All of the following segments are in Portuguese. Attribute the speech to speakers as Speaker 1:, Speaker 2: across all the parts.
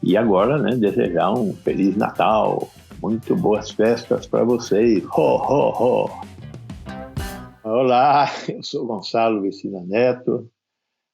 Speaker 1: E agora, né, desejar um Feliz Natal, muito boas festas para vocês. Ho, ho, ho! Olá, eu sou Gonçalo Vecina Neto.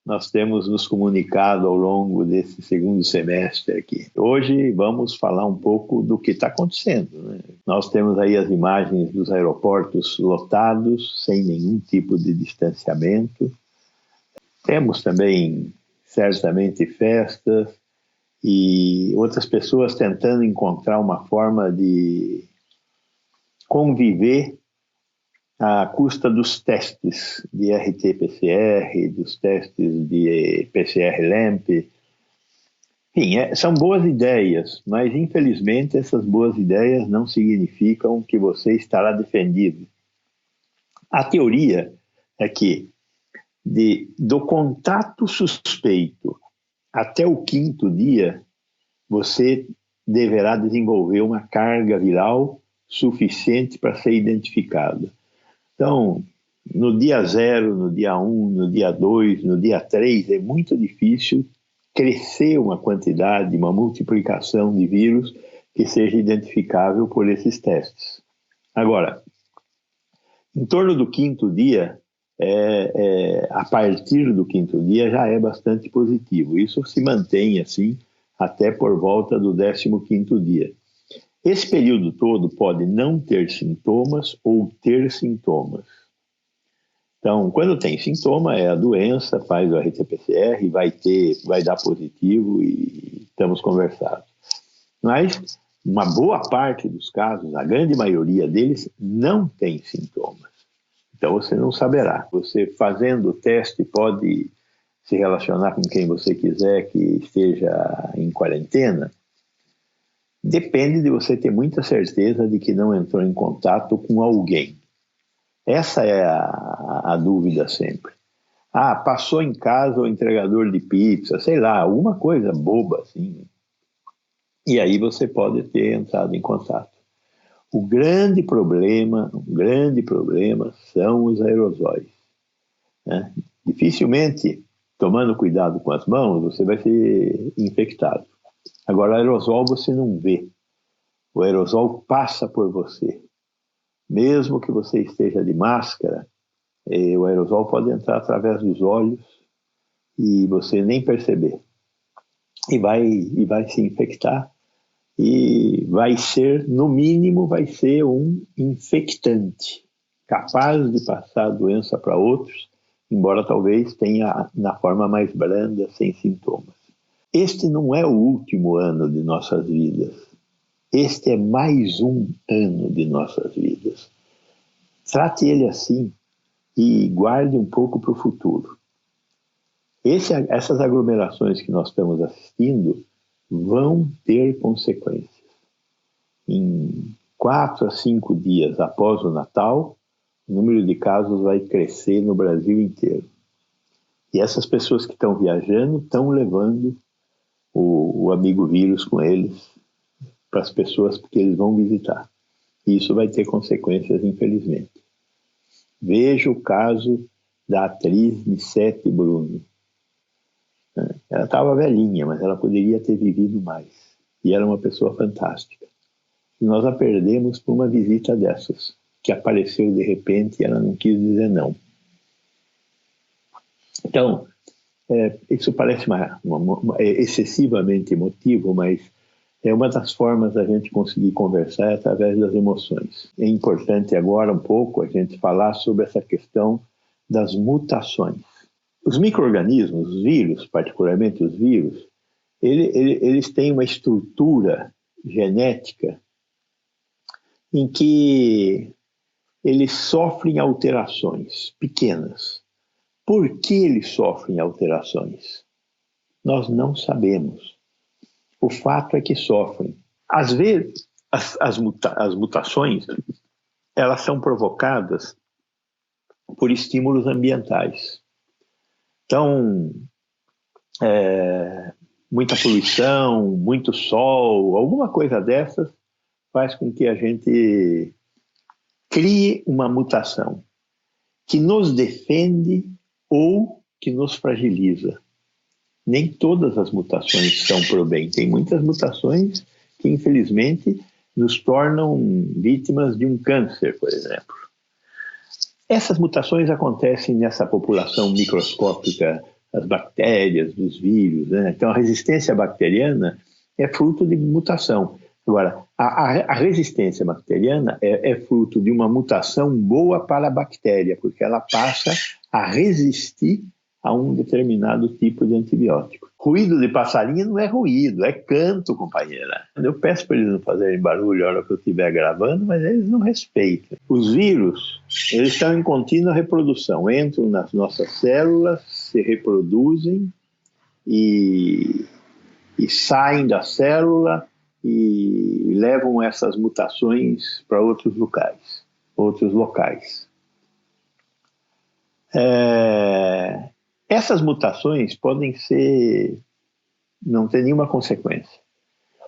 Speaker 1: Nós temos nos comunicado ao longo desse segundo semestre aqui. Hoje vamos falar um pouco do que está acontecendo, né? Nós temos aí as imagens dos aeroportos lotados, sem nenhum tipo de distanciamento. Temos também, certamente, festas e outras pessoas tentando encontrar uma forma de conviver à custa dos testes de RT-PCR, dos testes de PCR-LAMP. Enfim, são boas ideias, mas infelizmente essas boas ideias não significam que você estará defendido. A teoria é que do contato suspeito até o 5º dia, você deverá desenvolver uma carga viral suficiente para ser identificado. Então, no dia 0, no dia 1, no dia 2, no dia 3, é muito difícil crescer uma quantidade, uma multiplicação de vírus que seja identificável por esses testes. Agora, em torno do 5º dia, a partir do 5º dia já é bastante positivo. Isso se mantém assim até por volta do 15º dia. Esse período todo pode não ter sintomas ou ter sintomas. Então, quando tem sintoma, é a doença, faz o RT-PCR, vai dar positivo e estamos conversados. Mas uma boa parte dos casos, a grande maioria deles, não tem sintomas. Então você não saberá. Você fazendo o teste pode se relacionar com quem você quiser que esteja em quarentena. Depende de você ter muita certeza de que não entrou em contato com alguém. Essa é a dúvida sempre. Passou em casa o entregador de pizza, sei lá, alguma coisa boba assim. E aí você pode ter entrado em contato. O grande problema são os aerosóis, né? Dificilmente, tomando cuidado com as mãos, você vai ser infectado. Agora, o aerosol você não vê. O aerosol passa por você. Mesmo que você esteja de máscara, o aerosol pode entrar através dos olhos e você nem perceber. E vai se infectar. E vai ser, no mínimo, vai ser um infectante, capaz de passar a doença para outros, embora talvez tenha na forma mais branda, sem sintomas. Este não é o último ano de nossas vidas. Este é mais um ano de nossas vidas. Trate ele assim e guarde um pouco para o futuro. Essas aglomerações que nós estamos assistindo vão ter consequências. Em 4 a 5 dias após o Natal, o número de casos vai crescer no Brasil inteiro. E essas pessoas que estão viajando estão levando o amigo vírus com eles para as pessoas que eles vão visitar. E isso vai ter consequências, infelizmente. Veja o caso da atriz Missete Bruno. Ela estava velhinha, mas ela poderia ter vivido mais. E era uma pessoa fantástica. E nós a perdemos por uma visita dessas, que apareceu de repente e ela não quis dizer não. Então, isso parece excessivamente emotivo, mas é uma das formas da gente conseguir conversar através das emoções. É importante agora um pouco a gente falar sobre essa questão das mutações. Os micro-organismos, os vírus, particularmente os vírus, eles têm uma estrutura genética em que eles sofrem alterações pequenas. Por que eles sofrem alterações? Nós não sabemos. O fato é que sofrem. Às vezes, as mutações elas são provocadas por estímulos ambientais. Então, muita poluição, muito sol, alguma coisa dessas faz com que a gente crie uma mutação que nos defende ou que nos fragiliza. Nem todas as mutações são para o bem. Tem muitas mutações que, infelizmente, nos tornam vítimas de um câncer, por exemplo. Essas mutações acontecem nessa população microscópica, das bactérias, dos vírus, né? Então, a resistência bacteriana é fruto de mutação. Agora, a resistência bacteriana é fruto de uma mutação boa para a bactéria, porque ela passa a resistir a um determinado tipo de antibiótico. Ruído de passarinho não é ruído, é canto, companheira. Eu peço para eles não fazerem barulho na hora que eu estiver gravando, mas eles não respeitam. Os vírus, eles estão em contínua reprodução, entram nas nossas células, se reproduzem e saem da célula e levam essas mutações para outros locais. Essas mutações podem não ter nenhuma consequência.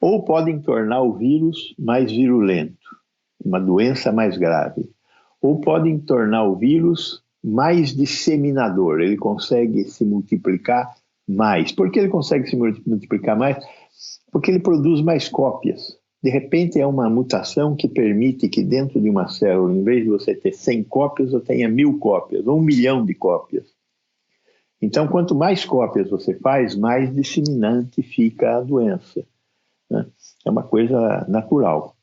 Speaker 1: Ou podem tornar o vírus mais virulento, uma doença mais grave. Ou podem tornar o vírus mais disseminador, ele consegue se multiplicar mais. Por que ele consegue se multiplicar mais? Porque ele produz mais cópias. De repente é uma mutação que permite que dentro de uma célula, em vez de você ter 100 cópias, você tenha 1000 cópias, ou 1 milhão de cópias. Então, quanto mais cópias você faz, mais disseminante fica a doença, né? É uma coisa natural.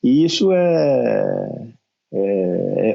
Speaker 1: E isso é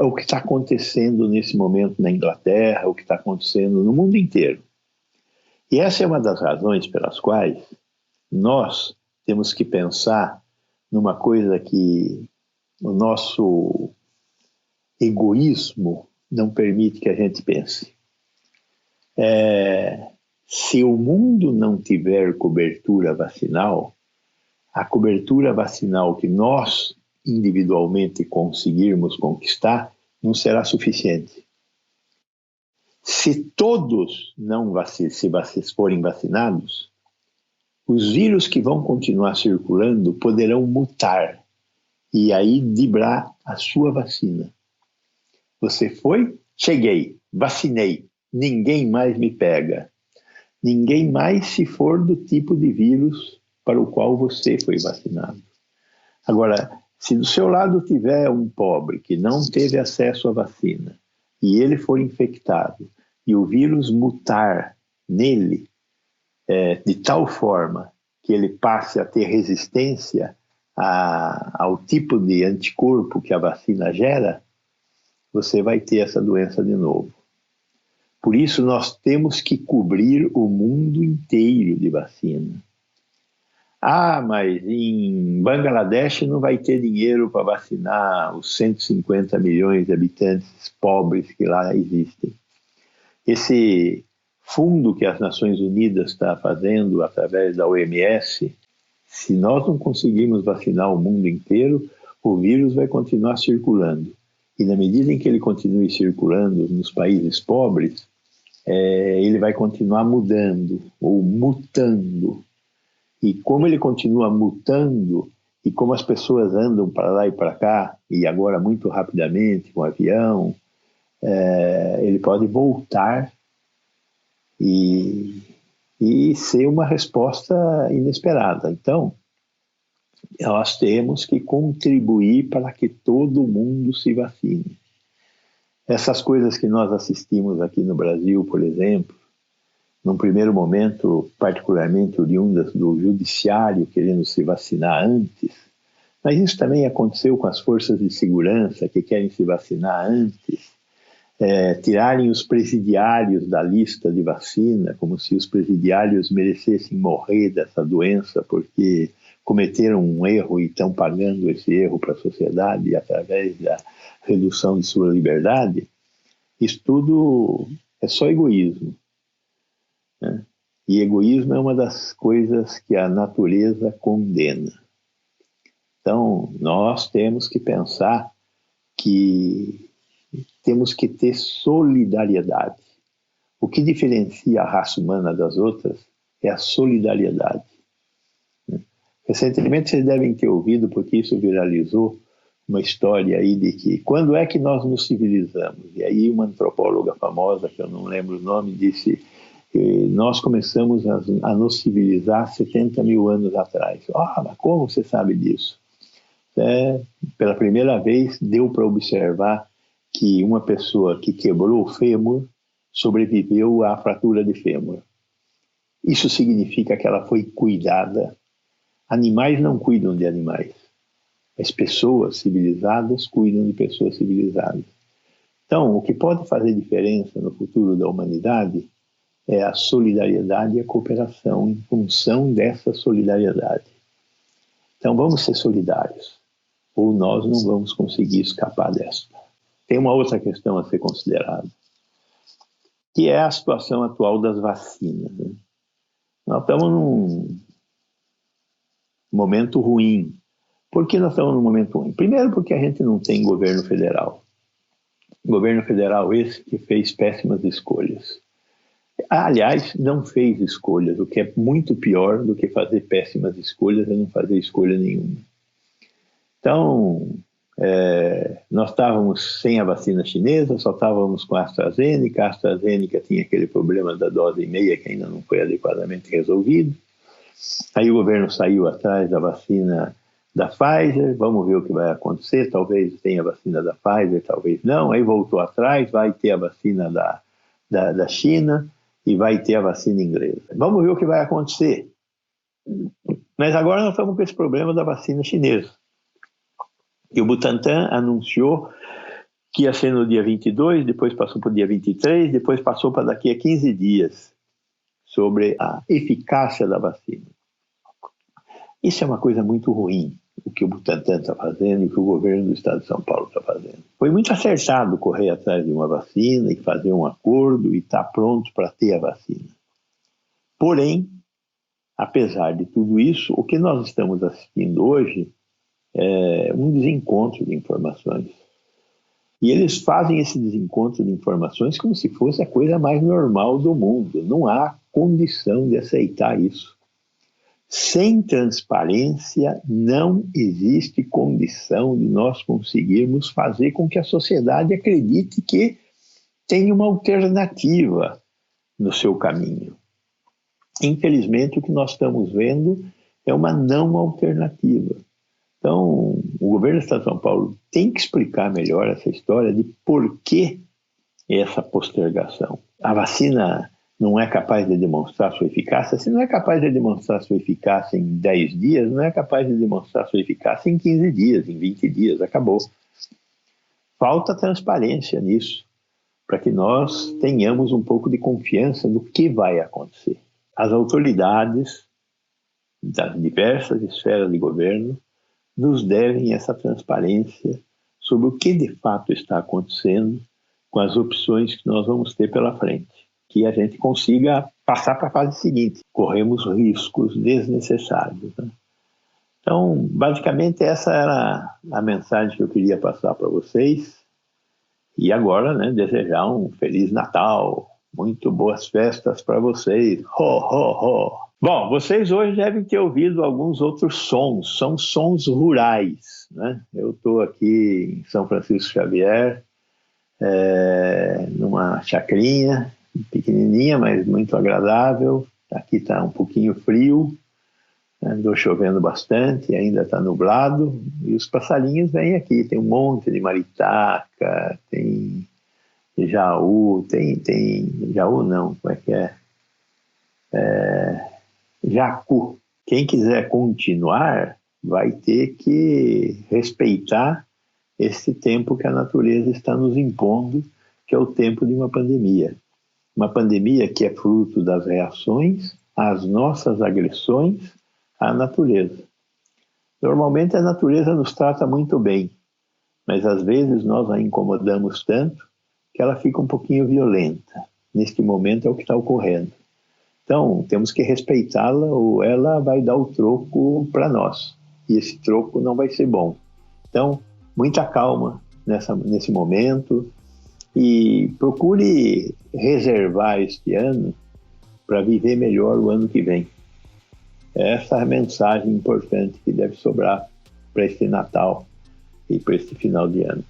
Speaker 1: o que está acontecendo nesse momento na Inglaterra, o que está acontecendo no mundo inteiro. E essa é uma das razões pelas quais nós temos que pensar numa coisa que o nosso egoísmo não permite que a gente pense. Se o mundo não tiver cobertura vacinal, a cobertura vacinal que nós individualmente conseguirmos conquistar não será suficiente. Se todos se forem vacinados, os vírus que vão continuar circulando poderão mutar e aí driblar a sua vacina. Você foi, cheguei, vacinei, ninguém mais me pega. Ninguém mais se for do tipo de vírus para o qual você foi vacinado. Agora, se do seu lado tiver um pobre que não teve acesso à vacina e ele for infectado e o vírus mutar nele de tal forma que ele passe a ter resistência ao tipo de anticorpo que a vacina gera, você vai ter essa doença de novo. Por isso, nós temos que cobrir o mundo inteiro de vacina. Mas em Bangladesh não vai ter dinheiro para vacinar os 150 milhões de habitantes pobres que lá existem. Esse fundo que as Nações Unidas está fazendo através da OMS, se nós não conseguirmos vacinar o mundo inteiro, o vírus vai continuar circulando. E na medida em que ele continue circulando nos países pobres, ele vai continuar mudando ou mutando. E como ele continua mutando, e como as pessoas andam para lá e para cá, e agora muito rapidamente com avião, ele pode voltar e ser uma resposta inesperada. Então, nós temos que contribuir para que todo mundo se vacine. Essas coisas que nós assistimos aqui no Brasil, por exemplo, num primeiro momento, particularmente oriundas do judiciário querendo se vacinar antes, mas isso também aconteceu com as forças de segurança que querem se vacinar antes, tirarem os presidiários da lista de vacina, como se os presidiários merecessem morrer dessa doença porque cometeram um erro e estão pagando esse erro para a sociedade através da redução de sua liberdade. Isso tudo é só egoísmo, né? E egoísmo é uma das coisas que a natureza condena. Então, nós temos que pensar que temos que ter solidariedade. O que diferencia a raça humana das outras é a solidariedade. Recentemente vocês devem ter ouvido, porque isso viralizou, uma história aí de que quando é que nós nos civilizamos? E aí uma antropóloga famosa, que eu não lembro o nome, disse: que nós começamos a nos civilizar 70 mil anos atrás. Mas como você sabe disso? Pela primeira vez deu para observar que uma pessoa que quebrou o fêmur sobreviveu à fratura de fêmur. Isso significa que ela foi cuidada. Animais não cuidam de animais. As pessoas civilizadas cuidam de pessoas civilizadas. Então, o que pode fazer diferença no futuro da humanidade é a solidariedade e a cooperação em função dessa solidariedade. Então, vamos ser solidários, ou nós não vamos conseguir escapar desta. Tem uma outra questão a ser considerada, que é a situação atual das vacinas. Né? Nós estamos num momento ruim. Por que nós estamos num momento ruim? Primeiro, porque a gente não tem governo federal. Governo federal esse que fez péssimas escolhas. Aliás, não fez escolhas, o que é muito pior do que fazer péssimas escolhas e não fazer escolha nenhuma. Então, nós estávamos sem a vacina chinesa, só estávamos com a AstraZeneca. A AstraZeneca tinha aquele problema da dose e meia que ainda não foi adequadamente resolvido. Aí o governo saiu atrás da vacina da Pfizer, vamos ver o que vai acontecer, talvez tenha a vacina da Pfizer, talvez não. Aí voltou atrás, vai ter a vacina da China e vai ter a vacina inglesa. Vamos ver o que vai acontecer. Mas agora nós estamos com esse problema da vacina chinesa. E o Butantan anunciou que ia ser no dia 22, depois passou para o dia 23, depois passou para daqui a 15 dias, sobre a eficácia da vacina. Isso é uma coisa muito ruim, o que o Butantan está fazendo e o que o governo do estado de São Paulo está fazendo. Foi muito acertado correr atrás de uma vacina e fazer um acordo e estar pronto para ter a vacina. Porém, apesar de tudo isso, o que nós estamos assistindo hoje é um desencontro de informações. E eles fazem esse desencontro de informações como se fosse a coisa mais normal do mundo. Não há condição de aceitar isso. Sem transparência, não existe condição de nós conseguirmos fazer com que a sociedade acredite que tem uma alternativa no seu caminho. Infelizmente, o que nós estamos vendo é uma não alternativa. Então, o governo do estado de São Paulo tem que explicar melhor essa história de por que essa postergação. A vacina não é capaz de demonstrar sua eficácia. Se não é capaz de demonstrar sua eficácia em 10 dias, não é capaz de demonstrar sua eficácia em 15 dias, em 20 dias, acabou. Falta transparência nisso, para que nós tenhamos um pouco de confiança no que vai acontecer. As autoridades das diversas esferas de governo nos devem essa transparência sobre o que de fato está acontecendo com as opções que nós vamos ter pela frente. Que a gente consiga passar para a fase seguinte. Corremos riscos desnecessários. Né? Então, basicamente, essa era a mensagem que eu queria passar para vocês. E agora, né, desejar um Feliz Natal, muito boas festas para vocês. Ho, ho, ho! Bom, vocês hoje devem ter ouvido alguns outros sons, são sons rurais. Né? Eu estou aqui em São Francisco Xavier, numa chacrinha, pequenininha, mas muito agradável. Aqui está um pouquinho frio, andou chovendo bastante, ainda está nublado, e os passarinhos vêm aqui, tem um monte de maritaca, tem jaú, tem jaú não, como é que é? Jacu. Quem quiser continuar vai ter que respeitar esse tempo que a natureza está nos impondo, que é o tempo de uma pandemia. Uma pandemia que é fruto das reações às nossas agressões à natureza. Normalmente a natureza nos trata muito bem, mas às vezes nós a incomodamos tanto que ela fica um pouquinho violenta. Neste momento é o que está ocorrendo. Então, temos que respeitá-la ou ela vai dar o troco para nós. E esse troco não vai ser bom. Então, muita calma nesse momento e procure reservar este ano para viver melhor o ano que vem. Essa é a mensagem importante que deve sobrar para este Natal e para este final de ano.